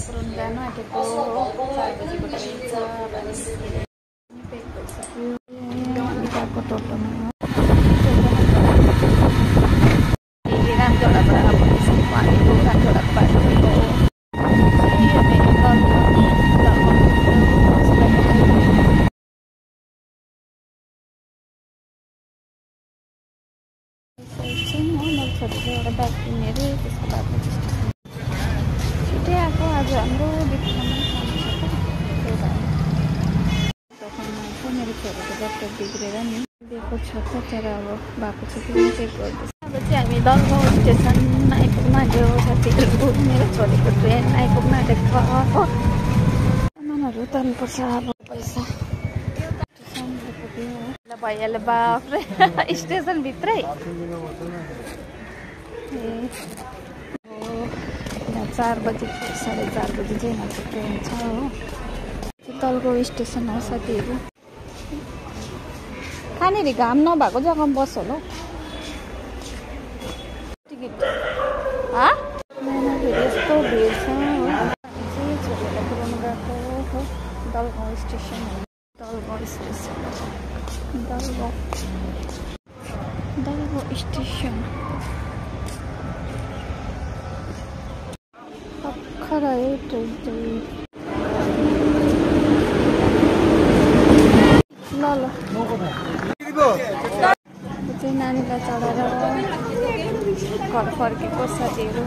पुरन जानु आँटेको 4 बजीको ट्रेन छ। बिहाको टोटोमा रामझोडाबाट पुलिसको हालेको रामझोडाको बाटो छोरीले एउटा ब्याग किन्ने अरे त्यसको बाटो छिटै आएको आज हाम्रो बित्थामा मेरो छोरीको ल्यापटप बिग्रेर नि दिएको छ त तर अब भएको छ कि चेक गर्दैछ। अब चाहिँ हामी दलगाउँ स्टेसन आइपुग्न आँट्यो साथीहरू। मेरो छोरीको ट्रेन आइपुग्न आँटेको सामानहरू तर्नुपर्छ अब पैसा भइहाल्यो बाफ्रे स्टेसनभित्रै। 4 बजी 4:30 बजी चाहिँ यहाँको ट्रेन छ हो। दलगाउँ स्टेसन हो साथीहरू। कहाँनिर घाम नभएको जग्गामा बस होला टिकट फेरि यस्तो भिड छ हो। चाहिँ छोरीलाई पुऱ्याउनु गएको हो Dalgaun station. Dalgaun station Dalgaun station भर्खर आयो ट्रेन चाहिँ। ल चाहिँ नानीलाई चढाएर घर फर्केको साथीहरू।